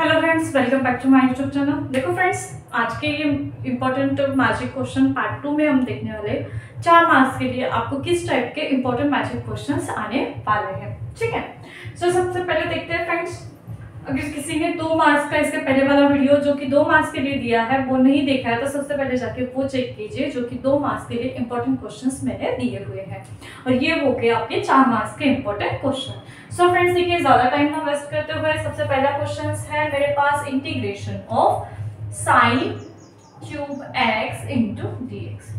Hello friends, welcome back to my YouTube channel. देखो friends, आज के ये इम्पोर्टेंट मैजिक क्वेश्चन पार्ट 2 में हम देखने वाले 4 मार्क्स के लिए आपको किस टाइप के इम्पोर्टेंट मैजिक क्वेश्चंस आने वाले हैं। ठीक है, सो सबसे पहले देखते हैं फ्रेंड्स, अगर किसी ने 2 मार्क्स का इसके पहले वाला वीडियो जो कि 2 मार्क्स के लिए दिया है वो नहीं देखा है तो सबसे पहले जाके वो चेक कीजिए, जो कि 2 मार्क्स के लिए इम्पोर्टेंट क्वेश्चंस मैंने दिए हुए हैं। और ये हो गए आपके 4 मार्क्स के इम्पोर्टेंट क्वेश्चन। सो फ्रेंड्स देखिए, ज्यादा टाइम ना वेस्ट करते हुए सबसे पहला क्वेश्चन है मेरे पास, integration of sine cube x into D x.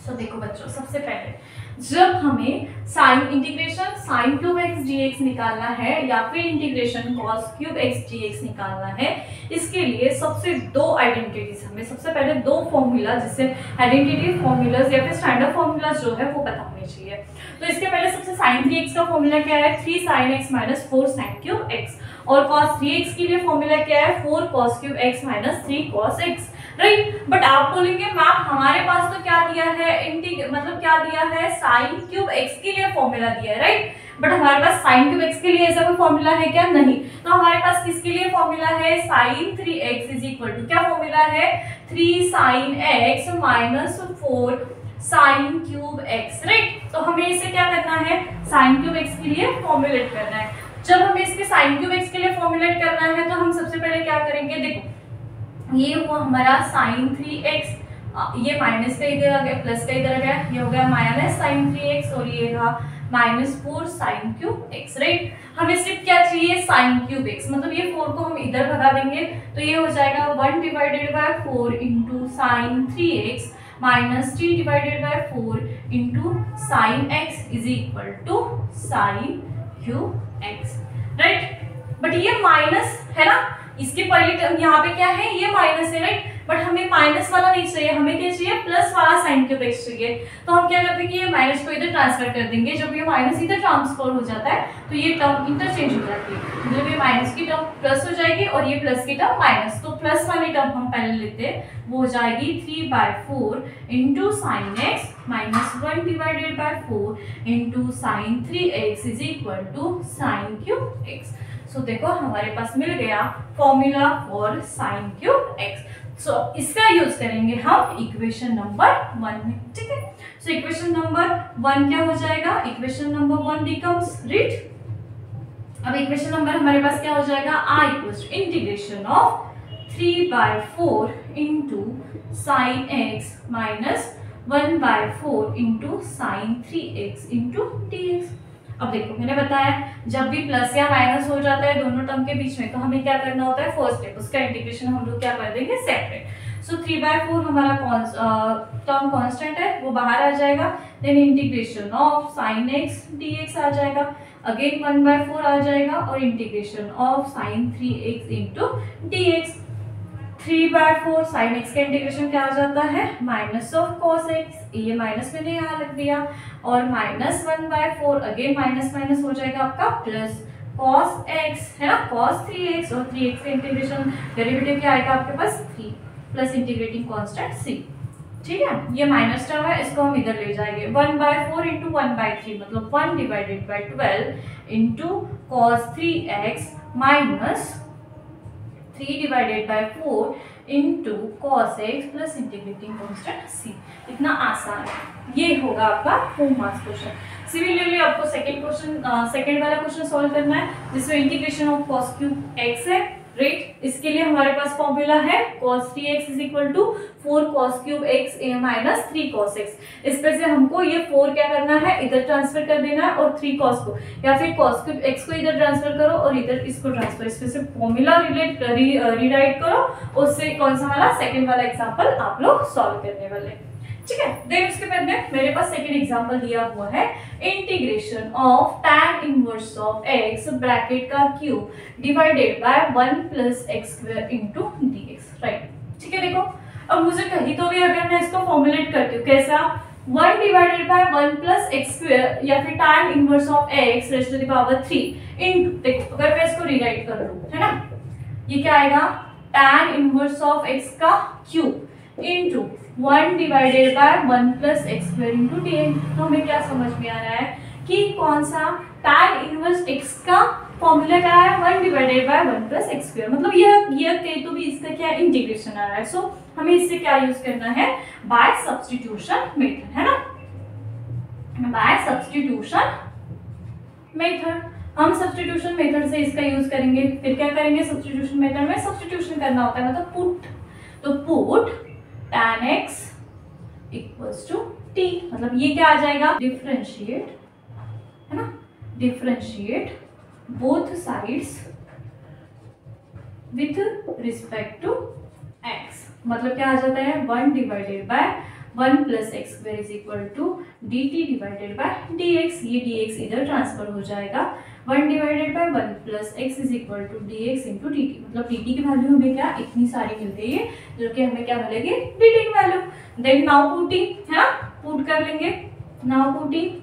So देखो बच्चों, सबसे पहले जब हमें sine integration sine cube x d x निकालना है या फिर integration cos cube x d x निकालना है, इसके लिए सबसे 2 आइडेंटिटीज, हमें सबसे पहले 2 फॉर्मूला, जिससे आइडेंटिटी फॉर्मूलाज या फिर स्टैंडर्ड फॉर्मूलाज जो है वो पता होने चाहिए। तो इसके पहले सबसे साइन 3x का फॉर्मूला क्या है, 3 sin x minus 4 sin cube x, और cos 3x के लिए फॉर्मूला क्या है, 4 cos cube x minus 3 cos x, right. But आप बोलेंगे मैम हमारे पास तो क्या दिया है, मतलब क्या दिया है, साइन क्यूब x के लिए फॉर्मूला दिया है, राइट। बट हमारे पास साइन क्यूब x के लिए ऐसा कोई फॉर्मूला है क्या, नहीं। तो हमारे पास किसके लिए फॉर्मूला है, sine 3x is equal to क्या फॉर्मूला है, 3 sin x minus 4 sine cube x, right. तो हमें इसे क्या करना है, साइन क्यूब x के लिए फॉर्मुलेट करना है। जब हमें इसके साइन क्यूब x के लिए फॉर्मुलेट करना है तो हम सबसे पहले क्या करेंगे, देखो ये हुआ हमारा साइन 3x, ये माइनस का इधर आ गया, प्लस का इधर आ गया, ये हो गया माइनस साइन 3x, और ये रहा minus 4 sine cube x, right. हमें सिर्फ क्या चाहिए, साइन क्यूब x, मतलब ये 4 को हम इधर भगा देंगे तो ये हो जाएगा 1 divided by 4 into sine 3x minus 3 divided by 4 into sine x is equal to sine cube x, right. But ये माइनस है ना, इसके पहले टर्म यहाँ पे क्या है, ये माइनस है, राइट। बट हमें माइनस वाला नहीं चाहिए, हमें क्या चाहिए, प्लस वाला साइन क्यूब x चाहिए। तो हम क्या करते हैं कि ये माइनस को इधर ट्रांसफर कर देंगे। जब ये माइनस इधर ट्रांसफर हो जाता है तो ये टर्म इंटरचेंज हो जाती है, मतलब ये माइनस की टर्म प्लस हो जाएगी और ये प्लस की टर्म माइनस। तो प्लस वाली टर्म हम पहले लेते हैं, वो हो जाएगी 3/4 into sine x minus 1 divided by 4 into sine 3x is equal to sine cube x। So देखो हमारे पास मिल गया formula for sine cube x। So इसका यूज करेंगे हम इक्वेशन नंबर 1 में, ठीक है। सो इक्वेशन नंबर 1 क्या हो जाएगा, इक्वेशन नंबर 1 बिकम्स रीड। अब इक्वेशन नंबर हमारे पास क्या हो जाएगा, i equals to integration of 3/4 into sine x minus 1/4 into sine 3x into dx। अब देखो मैंने बताया, जब भी प्लस या माइनस हो जाता है दोनों टर्म के बीच में तो हमें क्या करना होता है, फर्स्ट स्टेप उसका इंटीग्रेशन हम लोग क्या कर देंगे, सेपरेट। सो 3/4 हमारा टर्म कांस्टेंट है, वो बाहर आ जाएगा। Then integration of sine x dx आ जाएगा, अगेन 1/4 आ जाएगा, और integration of sine 3x into dx। 3/4 sine x का इंटीग्रेशन क्या आ जाता है, माइनस ऑफ कॉस x, ये माइनस मैंने यहाँ लिख दिया, और माइनस 1/4 अगेन माइनस माइनस हो जाएगा आपका प्लस cos x, है ना, cos 3x, और 3x का इंटीग्रेशन डेरिवेटिव क्या आएगा आपके पास, 3 प्लस इंटीग्रेटिंग कांस्टेंट c, ठीक है। ये माइनस टर्म है, इसको हम इधर ले जाएंगे, 1/4 इंटू 1/3 मतलब 1 divided by 12 into cos 3x minus 3 divided by 4 into cos x plus integrating constant c। इतना आसान है, ये होगा आपका 4 मार्क्स क्वेश्चन। सिमिलरली आपको सेकंड वाला क्वेश्चन सॉल्व करना है, जिसमें integration of cos cube x है, राइट। इसके लिए हमारे पास फॉर्मूला है cos 3x is equal to 4 cos cube x minus 3 cos x। इस पर से हमको ये 4 क्या करना है, इधर ट्रांसफर कर देना है, और 3 cos को, या फिर cos क्यूब x को इधर ट्रांसफर करो और इधर इसको ट्रांसफर, इस पर से फॉर्मूला रीराइट करो, उससे कौन सा वाला, सेकंड वाला एग्जांपल आप लोग सॉल्व करने वाले, ठीक है। देन उसके बाद में मेरे पास सेकंड एग्जांपल दिया हुआ है, integration of tan inverse of x bracket का cube divided by 1 plus x square into dx, right, ठीक है। देखो अब मुझे कहीं तो भी अगर मैं इसको फॉर्मुलेट करती हूँ, कैसा, 1 divided by 1 plus x square या फिर tan inverse of x raise to the power 3 into, देखो अगर मैं इसको रीराइट कर लूँ, है ना, ये क्या आएगा, tan इनवर्स ऑफ x का cube into 1 divided by 1 plus x square into dx। तो हमें क्या समझ में आ रहा है कि कौन सा tan इनवर्स x का फॉर्मूला क्या है, 1 divided by 1 plus x square, मतलब ये कहीं तो भी इसका क्या इंटीग्रेशन आ रहा है। सो हमें इससे क्या यूज करना है, बाय सब्स्टिट्यूशन मेथड, है ना, बाय सब्स्टिट्यूशन मेथड। हम सब्स्टिट्यूशन मेथड से इसका यूज करेंगे। फिर क्या करेंगे, सब्स्टिट्यूशन मेथड में सब्स्टिट्यूशन करना होता है, मतलब पुट, तो put tan x equals to t, मतलब ये क्या आ जाएगा, डिफरेंशिएट, है ना, differentiate both sides with respect to x, मतलब क्या आ जाता है, 1 divided by 1 plus x square is equal to d t divided by d x, ये डी एक्स इधर ट्रांसफर हो जाएगा, 1 divided by 1 plus x is equal to d x into d t, मतलब डी टी की value हमें क्या इतनी सारी मिल गई है, जो कि हमें क्या मिलेगी, डी टी की वैल्यू। देन नाउ पुटिंग, है ना, पुट कर लेंगे, now putting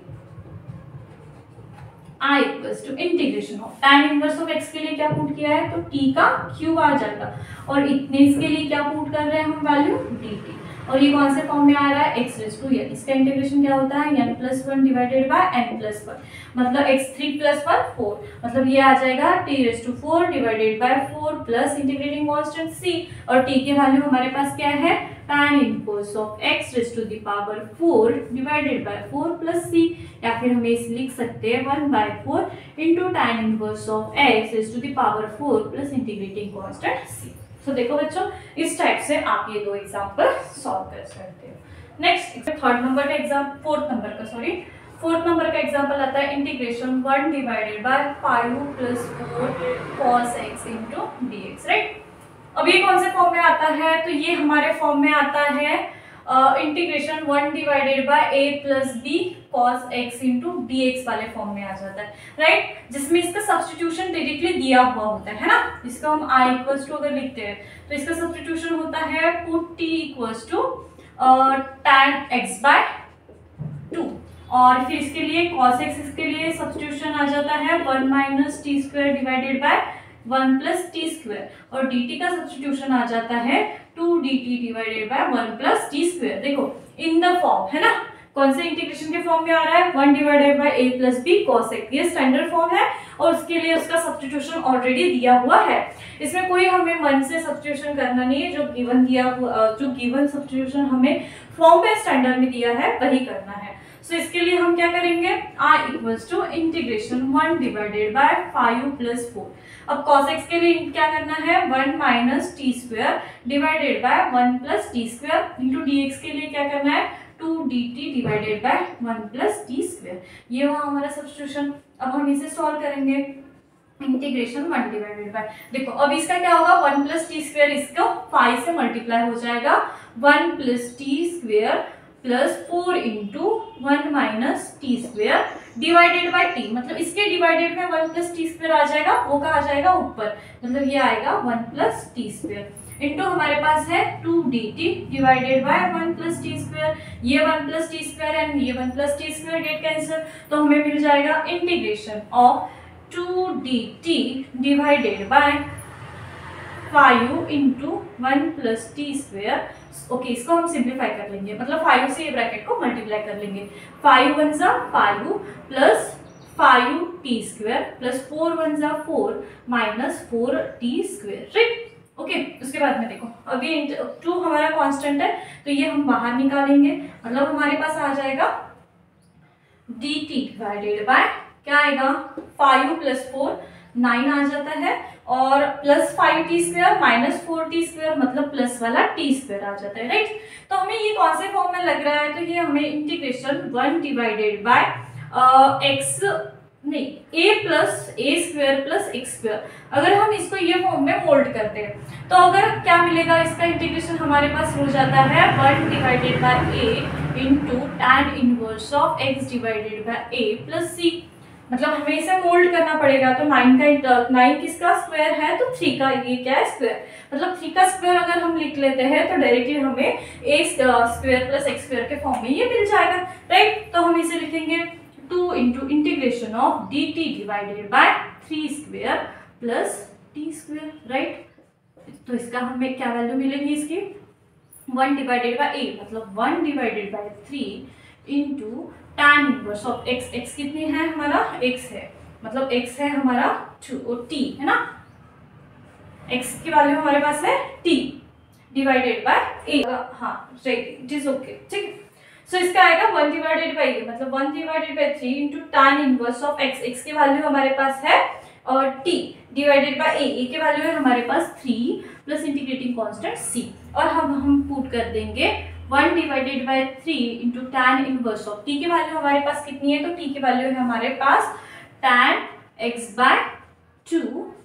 I equals to integration of tan inverse of x के लिए क्या पुट किया है, तो t का क्यूब आ जाएगा, और इतने इसके लिए क्या पुट कर रहे हैं हम, वैल्यू dt, और ये कौन से फॉर्म में आ रहा है, x रेज़ टू n, इसका इंटीग्रेशन क्या होता है, n plus 1 divided bye n plus 1, मतलब x3 प्लस 1 4, मतलब ये आ जाएगा t raise to 4 divided by 4 plus integrating constant c, और t की वैल्यू हमारे पास क्या है, tan inverse of x raise to the power 4 divided by 4 plus c, या फिर हमें इसे लिख सकते हैं 1/4 into tan inverse of x raise to the power 4 plus integrating constant c। तो देखो बच्चों, इस टाइप से आप ये दो एग्जांपल सॉल्व कर सकते हो। नेक्स्ट थर्ड नंबर का एग्जाम, फोर्थ नंबर का एग्जांपल आता है integration 1 divided by 5 plus 4 cos x into D x, right. अब ये कौन से फॉर्म में आता है, तो ये हमारे फॉर्म में आता है integration 1 divided by a plus B cos x into D x वाले फॉर्म में आ जाता है, राइट, जिसमें इसका सब्स्टिट्यूशन डायरेक्टली दिया हुआ होता है ना, इसका हम i इक्वल्स टू अगर लिखते हैं तो इसका सब्स्टिट्यूशन होता है put t equals to tan x by 2, और फिर इसके लिए cos x, इसके लिए सब्स्टिट्यूशन आ जाता है 1 minus T square divided by 1 plus T square, और dt का सब्स्टिट्यूशन आ जाता है 2 dt divided by 1 plus T square. देखो इन द फॉर्म, है ना, कौन से इंटीग्रेशन के फॉर्म में आ रहा है, 1 divided by a plus B cos x, ये स्टैंडर्ड फॉर्म है, और उसके लिए उसका सब्स्टिट्यूशन ऑलरेडी दिया हुआ है, इसमें कोई हमें 1 से सब्स्टिट्यूशन करना नहीं है, जो गिवन सब्स्टिट्यूशन हमें फॉर्म में स्टैंडर्ड में दिया है वही करना है। सो इसके लिए हम क्या करेंगे, i equals to integration 1 divided by 5 plus 4, अब cos x के लिए क्या करना है, 1 minus T square divided by 1 plus T square into D x के लिए क्या करना है, 2 dt divided by 1 plus T square, ये वहाँ हमारा सब्स्टिट्यूशन। अब हम इसे सॉल्व करेंगे, इंटीग्रेशन 1 डिवाइडेड बाय, देखो अब इसका क्या होगा, 1 प्लस टी स्क्वायर, इसका 5 से मल्टीप्लाई हो जाएगा, 1 plus T square plus 4 into 1 minus T square divided by T, मतलब इसके डिवाइडेड में 1 प्लस टी स्क्वायर आ जाएगा, वो का आ जाएगा ऊपर, मतलब ये आएगा 1 प्लस टी स्क्वायर इंटू हमारे पास है 2 dt divided by 1 plus T square, ये 1 प्लस टी स्क्वायर एंड ये 1 plus T square get cancel, तो हमें मिल जाएगा integration of 2 dt divided by 5 into 1 plus T square. Okay, इसको हम सिंप्लीफाई कर लेंगे, मतलब 5 से ये ब्रैकेट को मल्टीप्लाई कर लेंगे, 5 1 जा 5 प्लस 5 टी स्क्वायर प्लस 4 1 जा 4 minus 4 T square, right. Okay, उसके बाद में देखो अभी 2 हमारा कांस्टेंट है, तो ये हम बाहर निकालेंगे, मतलब हमारे पास आ जाएगा dt डिवाइडेड बाय क्या आएगा, 5 प्लस 4 9 आ जाता है, और plus 5 T square minus 4 T square, मतलब प्लस वाला टी स्क्वायर आ जाता है, राइट। तो हमें ये कौन से फॉर्म में लग रहा है, तो ये हमें इंटीग्रेशन 1 डिवाइडेड बाय एक्स नहीं a plus A square plus x square, अगर हम इसको ये फॉर्म में मोल्ड करते हैं तो अगर क्या मिलेगा, इसका इंटीग्रेशन हमारे पास हो जाता है 1 divided by a into tan inverse of x divided by a plus c, मतलब हमें इसे मोल्ड करना पड़ेगा, तो 9 किसका स्क्वायर है, तो 3 का, ये क्या है स्क्वायर, मतलब 3 का स्क्वायर अगर हम लिख लेते हैं तो डायरेक्टली हमें a square plus x square के फॉर्म में ये मिल जाएगा, राइट। तो हम इसे लिखेंगे 2 into integration of dt divided by 3 square plus T square, right. तो इसका हमें क्या वैल्यू मिलेगी, इसकी 1 डिवाइडेड बाय a, मतलब 1 divided by 3 into tan inverse of x, x कितनी है हमारा x है, मतलब x है हमारा 2 और t है ना, x की वैल्यू हमारे पास है t डिवाइडेड बाय a। हाँ राइट, इट इज ओके, ठीक है। सो इसका आएगा 1 डिवाइडेड बाय a, मतलब 1 divided by 3 into tan inverse of x। x की वैल्यू हमारे पास है और t डिवाइडेड बाय a की वैल्यू है हमारे पास 3 प्लस इंटीग्रेटिंग कांस्टेंट c, और हम पुट कर देंगे 1 divided by 3 into tan inverse of t की वैल्यू हमारे पास कितनी है, तो t की वैल्यू है हमारे पास tan x by 2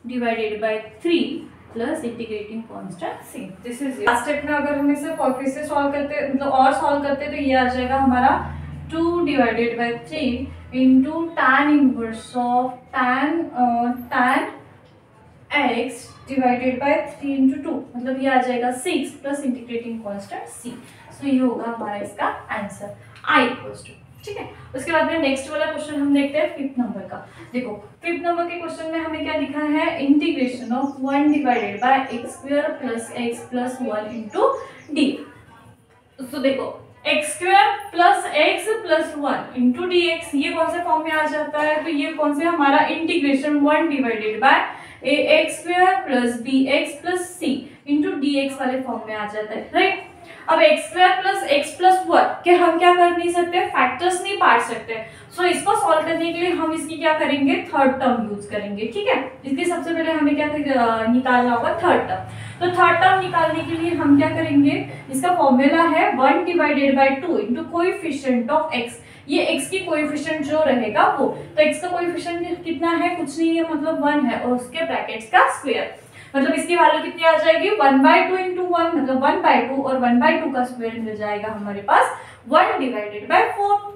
divided by 3 plus integrating constant c। This is last step में अगर हम इसे फिर से सॉल्व करते मतलब और सॉल्व करते तो ये आ जाएगा हमारा 2 divided by 3 into tan inverse of tan x divided by 3 into 2, मतलब ये आ जाएगा 6 प्लस इंटीग्रेटिंग कांस्टेंट c। सो ये होगा हमारा इसका आंसर i इक्वल्स टू, ठीक है। उसके बाद में नेक्स्ट वाला क्वेश्चन हम देखते हैं 5th नंबर का। देखो 5th नंबर के क्वेश्चन में हमें क्या दिखा है, integration of 1 divided by x square plus x plus 1 into D. तो देखो x square plus x plus 1 into D x, ये कौन से फॉर्म में आ जाता है, तो ये कौन से हमारा integration 1 divided bye ax square plus bx plus c into dx वाले फॉर्म में आ जाता है, राइट। अब x square plus x plus 1 के हम क्या कर नहीं सकते, फैक्टर्स नहीं बांट सकते। सो इसको सॉल्व करने के लिए हम इसकी क्या करेंगे, थर्ड टर्म यूज करेंगे, ठीक है। इसलिए सबसे पहले हमें क्या निकालना होगा, थर्ड टर्म। तो थर्ड टर्म निकालने के लिए हम क्या करेंगे, इसका फॉर्मूला है 1 divided by 2 into coefficient of x। ये x की कोएफिशिएंट जो रहेगा वो, तो x का कोएफिशिएंट कितना है, कुछ नहीं है, मतलब 1 है, और उसके ब्रैकेट्स का स्क्वायर, मतलब इसकी वैल्यू कितनी आ जाएगी 1/2 इंटू 1, मतलब 1/2 और 1/2 का स्क्वायर मिल जाएगा हमारे पास 1 डिवाइडेड बाय 4।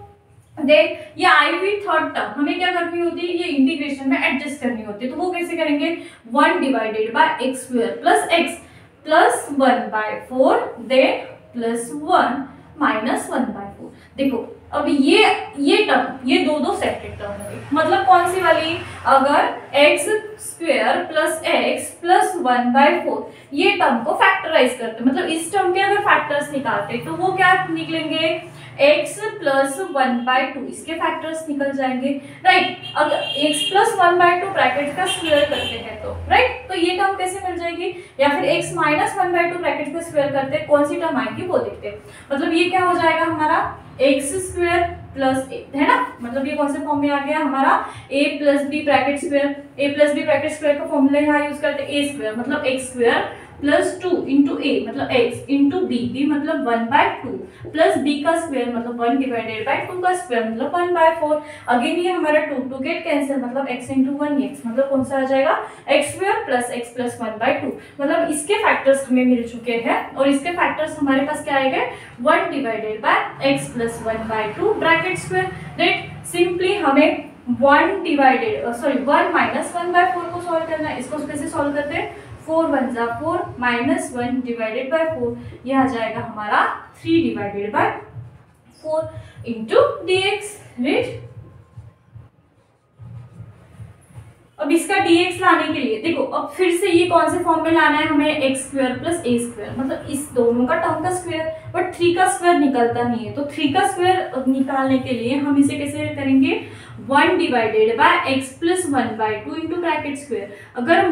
देन ये आई हुई थर्ड टर्म, हमें क्या करनी होती है, ये इंटीग्रेशन में एडजस्ट करनी होती है, तो वो कैसे करेंगे, 1 divided by x square plus x plus 1/4 then plus 1 minus 1/4। देखो अब ये टर्म, ये दो सेपरेट टर्म हो गए, मतलब कौन सी वाली, अगर x square plus x plus 1/4 ये टर्म को फैक्टराइज करते, मतलब इस टर्म के अगर फैक्टर्स निकालते तो वो क्या निकलेंगे, x प्लस 1/2 इसके फैक्टर्स निकल जाएंगे, राइट। अगर x प्लस 1/2 ब्रैकेट का स्क्वायर करते हैं तो राइट, तो ये टर्म कैसे मिल जाएगी, या फिर x माइनस 1/2 ब्रैकेट का स्क्वायर करते हैं, कौन सी टर्म आएगी वो देखते हैं। मतलब ये क्या हो जाएगा हमारा x स्क्वायर प्लस a, है ना, मतलब ये कौन से फॉर्म में आ गया हमारा a plus B bracket square. a plus B bracket square का फॉर्मूला यहाँ यूज करते हैं a स्क्वायर, मतलब x square plus 2 into a मतलब x इंटू b मतलब 1/2 प्लस b का स्क्वायर मतलब 1 डिवाइडेड बाय 2 का स्क्वायर मतलब 1/4। अगेन ये हमारा 2 गेट कैंसिल, मतलब x इंटू 1 x, मतलब कौन सा आ जाएगा x square plus x plus 1/2, मतलब इसके फैक्टर्स हमें मिल चुके हैं, और इसके फैक्टर्स हमारे पास क्या आएंगे 1 divided by x plus 1/2 bracket square, right. Simply हमें 1 माइनस 1/4 को सॉल्व करना है। इसको कैसे सॉल्व करते हैं, 4 1 जा 4 माइनस 1 डिवाइडेड बाय 4, ये आ जाएगा हमारा 3 divided by 4 into dx, right. अब इसका dx लाने के लिए देखो, अब फिर से ये कौन से फॉर्म में लाना है हमें, x square plus a square, मतलब इस दोनों का टर्म का स्क्वायर, बट 3 का स्क्वायर निकलता नहीं है, तो 3 का स्क्वायर निकालने के लिए हम इसे कैसे करेंगे, 1 divided by x plus 1/2 into bracket square. अगर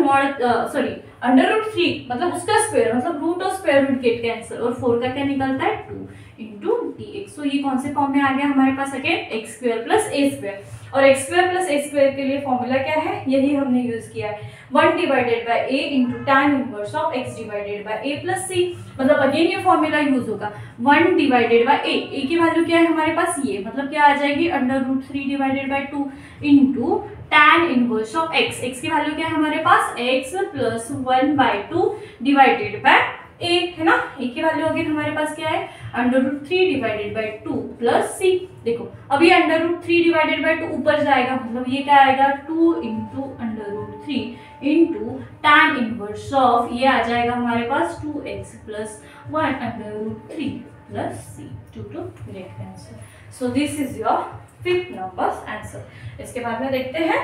अंडर रूट 3 मतलब उसका स्क्वायर, मतलब रूट और स्क्वायर रूट गेट कैंसिल, और 4 का क्या निकलता है 2 इंटू dx। तो ये कौन से फॉर्म में आ गया हमारे पास, again x square plus a square, और x square plus a square के लिए फॉर्मूला क्या है, यही हमने यूज किया है, 1 divided by a into tan inverse of x divided by a plus c, मतलब अगेन ये फॉर्मूला यूज होगा 1 डिवाइडेड बाय a की वैल्यू क्या है हमारे पास, ये मतलब क्या आ जाएगी under root 3 divided by 2 into tan inverse of x की वैल्यू क्या है हमारे पास, x plus 1/2 divided by a, है ना। a की वैल्यू अगेन हमारे पास क्या है under root 3 divided by 2 plus c। देखो अब ये अंडर रूट 3 डिवाइडेड बाय 2 ऊपर जाएगा, मतलब ये क्या आएगा 2 into under root 3 into tan inverse of, ये आ जाएगा हमारे पास 2x plus 1 under root 3 plus c, 2 to correct answer. So this is your 5th number answer. इसके बाद में देखते हैं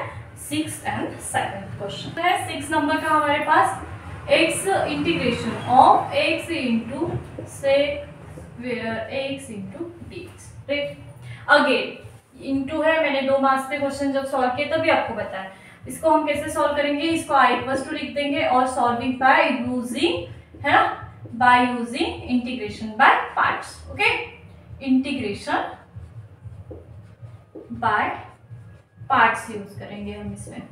6th एंड 7th क्वेश्चन है। 6 नंबर का हमारे पास x integration of x into से x into dx, right. Again into है, मैंने 2 मार्क्स पे क्वेश्चन जब सॉल्व किए तभी आपको बताया। इसको हम कैसे सॉल्व करेंगे, इसको i इक्वल्स टू लिख देंगे और सॉल्विंग बाय यूजिंग, है ना, by using integration by parts. Okay, integration by parts use करेंगे हम इसमें।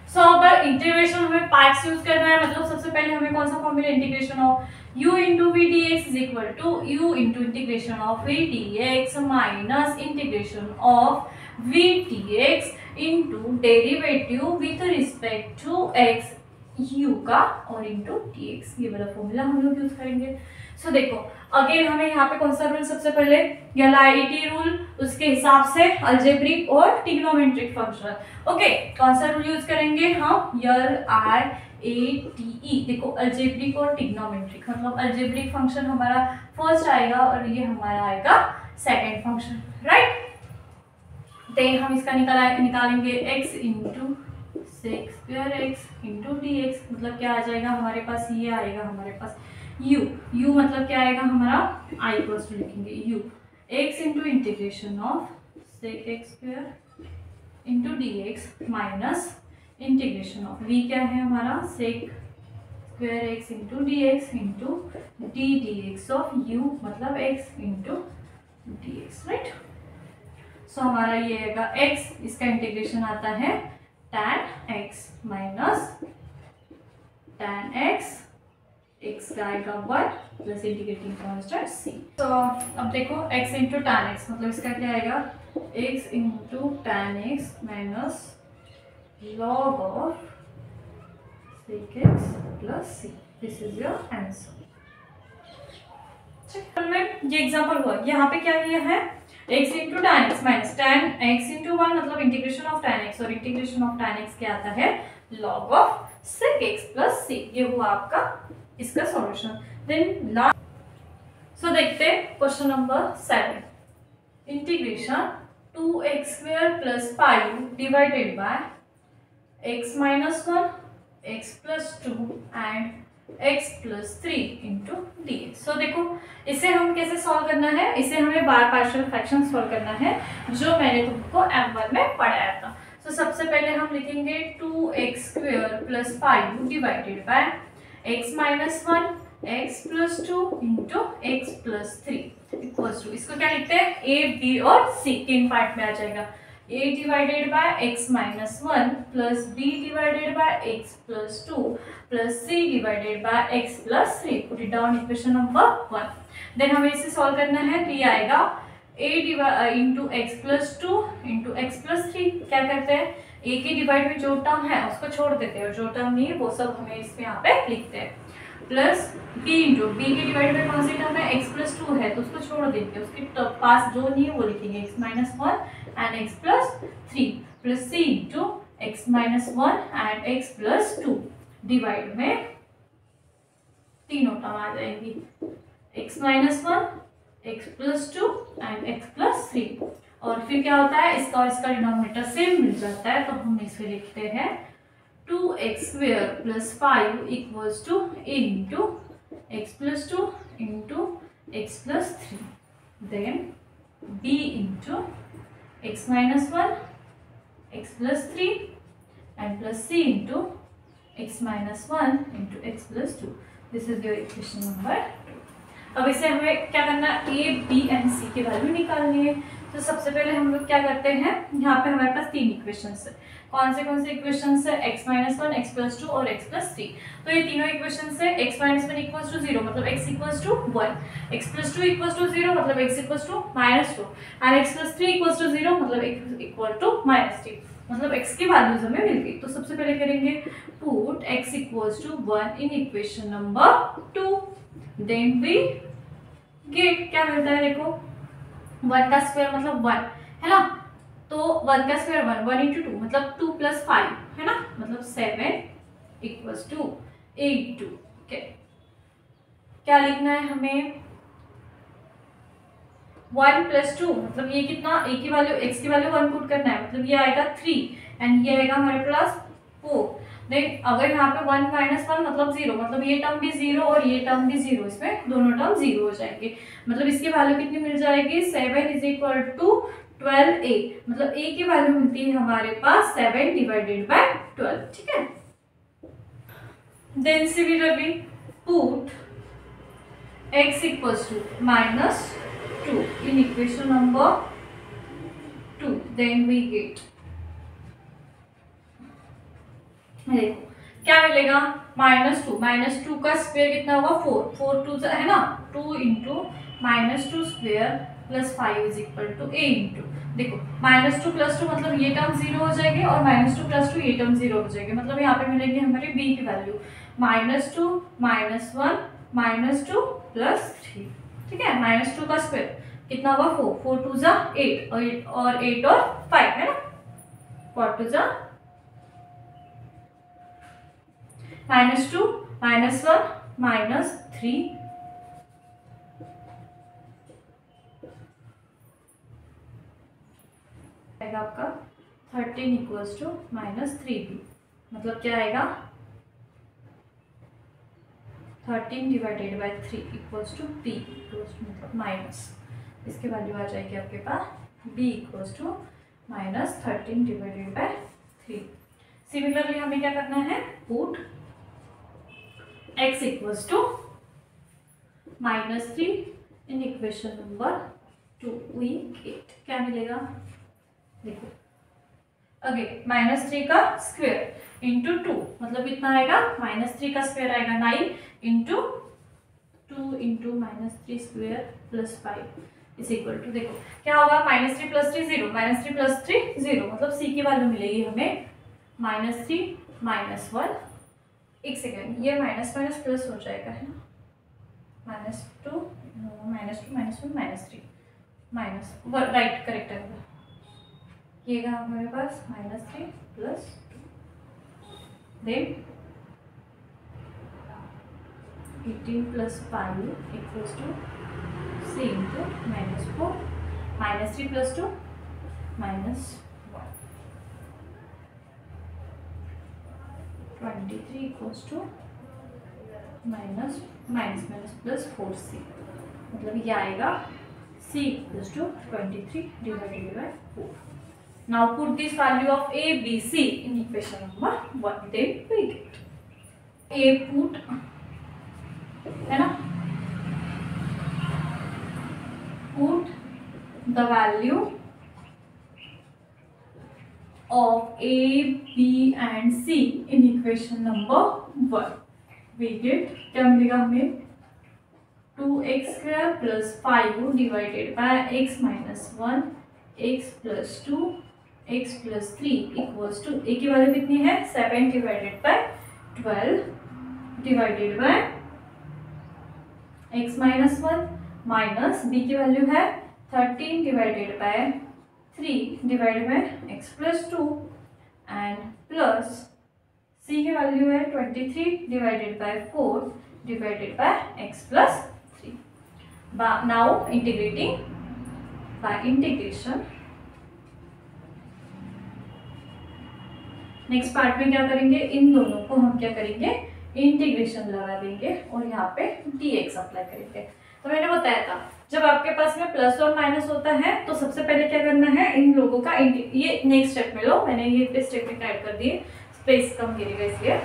सो अब इंटीग्रेशन हमें पार्ट्स यूज करना है, मतलब सबसे पहले हमें कौन सा formula, integration of u into V D X is equal to U into integration of V D x minus integration of V D x into derivative with respect to X u का और into D x, ये वाला formula हम लोग use करेंगे। सो देखो again हमें यहाँ पे कौन सा रूल, सबसे पहले एलआईटी रूल, उसके हिसाब से अलजेब्रिक और ट्रिग्नोमेट्रिक फंक्शन। ओके, कौन सा रूल यूज करेंगे हम, LIATE। देखो अलजेब्रिक और ट्रिग्नोमेट्रिक, मतलब अलजेब्रिक फंक्शन हमारा फर्स्ट आएगा और ये हमारा आएगा सेकेंड फंक्शन, राइट। देन हम इसका निकालेंगे x into sec square x into D X, मतलब क्या आ जाएगा हमारे पास, ये आएगा हमारे पास u मतलब क्या आएगा हमारा, i इक्वल्स टू लिखेंगे u x into integration of sec x square into D x minus integration of v क्या है हमारा, sec square x into D x into D x of u मतलब x into D x, right. So हमारा ये आएगा x, इसका integration आता है tan x minus tan x, x का आएगा 1 प्लस इंटीग्रेटिंग कांस्टेंट c। तो अब देखो x इंटू tan x, मतलब इसका क्या आएगा, x into tan x minus log of sec x plus c। This is your answer. ये एग्जांपल हुआ, यहाँ पे क्या किया है, x into tan x minus tan x into 1 मतलब इंटीग्रेशन ऑफ tan x, और इंटीग्रेशन ऑफ tan x क्या आता है, log of sec x plus c। ये हुआ आपका इसका सॉल्यूशन। देन लास्ट, सो देखते हैं question number 7, integration 2x square plus 5 divided by x minus 1 x plus 2 and x plus 3 into D x. So देखो इसे हम कैसे सॉल्व करना है, इसे हमें बार पार्शियल फ्रैक्शन सॉल्व करना है, जो मैंने तुमको M1 में पढ़ाया था। सो सबसे पहले हम लिखेंगे 2x square plus 5 divided by x minus 1 x plus 2 into x plus 3 equals to, इसको क्या लिखते हैं, a b और c, तीन पार्ट में आ जाएगा, a divided by x minus 1 plus b divided by x plus 2 plus c divided by x plus 3। Put it down equation number 1। Then हमें इसे सॉल्व करना है, तो ये आएगा a into X plus 2 into X plus 3। क्या करते हैं, a के डिवाइड में जो टर्म है उसको छोड़ देते हैं और जो टर्म नहीं है वो सब हमें इसमें यहाँ पे लिखते हैं, प्लस b इंटू b के डिवाइड में कौन सी टर्म है, x प्लस 2 है तो उसको छोड़ देंगे, उसके पास जो नहीं है वो लिखेंगे x minus 1 and x plus 3 plus c into x minus 1 and x plus 2 divide में तीनों टर्म आ जाएंगी, x minus 1 x plus 2 and x plus 3। और फिर क्या होता है, इसका और इसका डिनोमिनेटर सेम मिल जाता है, तो हम इसे लिखते हैं 2x square plus 5 equals to a into X plus 2 into X plus 3, then b into X minus 1 X plus 3 and plus c into X minus 1 into X plus 2। This is your equation number 2। अब इसे हमें क्या करना है, a b and c की value निकालनी है। तो सबसे पहले हम लोग क्या करते हैं, यहाँ पे हमारे पास तीन इक्वेशंस है, कौन से इक्वेशंस है, x माइनस 1 एक्स प्लस 2 और x प्लस 3। तो ये तीनों इक्वेशंस है, x माइनस 1 इक्वल्स टू 0 मतलब x equals to 1, x plus 2 equals to 0 मतलब x equals to minus 2 and x plus 3 equals to 0 मतलब x इक्वल टू माइनस 3, मतलब x की वैल्यूज हमें मिल गई। तो सबसे पहले करेंगे put x equals to 1 in equation number 2, then we get क्या मिलता है, देखो 1 का स्क्वायर मतलब 1 है ना, तो 1 का स्क्वायर 1 इंटू 2 मतलब 2 प्लस 5 है ना, मतलब 7 इक्वल्स टू 82। क्या लिखना है हमें, 1 प्लस 2 मतलब ये कितना, a की वैल्यू x की वैल्यू 1 पुट करना है, मतलब ये आएगा 3 एंड ये आएगा हमारे पास 4। देन अगर यहाँ पे 1 माइनस 1 मतलब 0, मतलब ये टर्म भी 0 और ये टर्म भी 0, इसमें दोनों टर्म 0 हो जाएंगे, मतलब इसकी वैल्यू कितनी मिल जाएगी, 7 इज इक्वल टू 12a, मतलब a की वैल्यू मिलती है हमारे पास 7 डिवाइडेड बाय 12, ठीक है। Then similarly put x equals to -2 in equation number 2, then we get, देखो क्या मिलेगा, -2 का स्क्वायर कितना होगा 4, 4 2 है ना, 2 into -2 square plus 5 is equal to a into, देखो -2 + 2 मतलब ये टर्म 0 हो जाएगी और -2 + 2 ये टर्म 0 हो जाएगी, मतलब यहाँ पे मिलेगी हमारी b की वैल्यू -2 -1 -2 + 3, ठीक है। -2 का स्क्वायर कितना होगा 4, 4 2 जा 8 और 8 और 5 है ना, 4 2 जा -2 -1 -3 आएगा आपका 13 इक्वल्स टू -3b, मतलब क्या आएगा 13 divided by 3 equals to b equals to मतलब माइनस, इसकी वैल्यू आ जाएगी आपके पास b equals to -13 divided by 3। Similarly हमें क्या करना है, put x equals to -3 in equation number 2, we get क्या मिलेगा, देखो अगेन -3 का स्क्वायर इंटू 2, मतलब कितना आएगा, -3 का स्क्वायर आएगा 9 into 2 into -3 square plus 5 is equal to, देखो क्या होगा, -3 + 3 0, -3 + 3 0, मतलब c की वैल्यू मिलेगी हमें -3 -1, एक सेकेंड ये माइनस माइनस प्लस हो जाएगा है ना, -2 -1 -3 राइट करेक्ट है, ये हमारे पास -3 + 2, then 18 + 5 equals to c into -4 -3 + 2 -1 23 equals to -4c, मतलब ये आएगा c equals to 23 divided by 4। Now put this value of a, b, c in equation number 1, then we get a put है ना, put the value of a, b and c in equation number 1, we get क्या मिलेगा हमें 2x² + 5 divided by x - 1 x + 2 x + 3 equals to, a की value कितनी है 7 divided by 12 divided by x - 1 minus b की value है 13 divided by 3 divided by x + 2 and plus c की value है 23 divided by 4 divided by x + 3। Now integrating by integration, next part में क्या करेंगे, इन दोनों को हम क्या करेंगे इंटीग्रेशन लगा देंगे और यहाँ पे dx अप्लाई करेंगे। तो मैंने बताया था जब आपके पास में प्लस और माइनस होता है तो सबसे पहले क्या करना है, इन लोगों का ये नेक्स्ट स्टेप में लो, मैंने ये पे स्टेप में ऐड कर दिए, स्पेस कम गिरेगा इसलिए।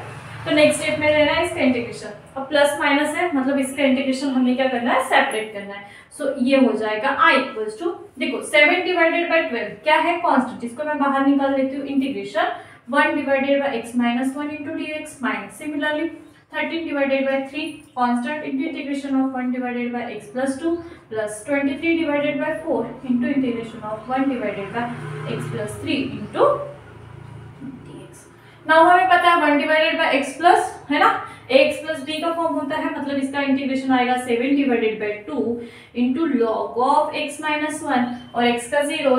तो नेक्स्ट स्टेप में लेना है इसका इंटीग्रेशन, अब प्लस माइनस है मतलब इसका इंटीग्रेशन हमें क्या करना है, सेपरेट करना है। सो ये हो जाएगा i इक्वल्स टू, देखो 7 डिवाइडेड बाय 12 क्या है कांस्टेंट, इसको मैं बाहर निकाल लेती हूँ, integration 1 divided by x - 1 into dx minus similarly 13 divided by 3 constant into integration of 1 divided by x + 2 plus 23 divided by 4 into integration of 1 divided by x + 3 into dx। Now हमें पता है 1 डिवाइडेड बाय x प्लस है ना, ax + b का form होता है, मतलब इसका इंटीग्रेशन आएगा 7 divided by 2 into log of x - 1 और x का 0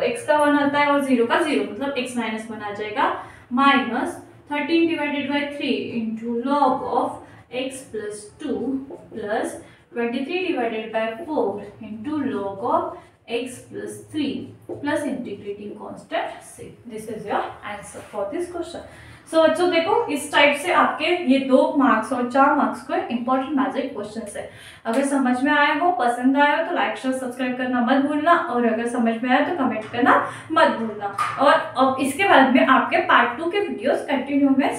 x का 1 आता है और 0 का 0 मतलब x - 1 आ जाएगा minus 13 divided by 3 into log of x + 2 plus 23 divided by 4 into log of x + 3 plus integrating constant c। This is your answer for this question. So बच्चों देखो, इस टाइप से आपके ये 2 मार्क्स और 4 मार्क्स को इंपॉर्टेंट मैजिक क्वेश्चन है। अगर समझ में आया हो, पसंद आया हो तो लाइक शेयर सब्सक्राइब करना मत भूलना, और अगर समझ में आया तो कमेंट करना मत भूलना। और अब इसके बाद में आपके पार्ट 2 के वीडियोस कंटिन्यू में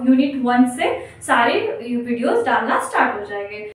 यूनिट 1 से सारी वीडियोस डालना स्टार्ट हो जाएंगे।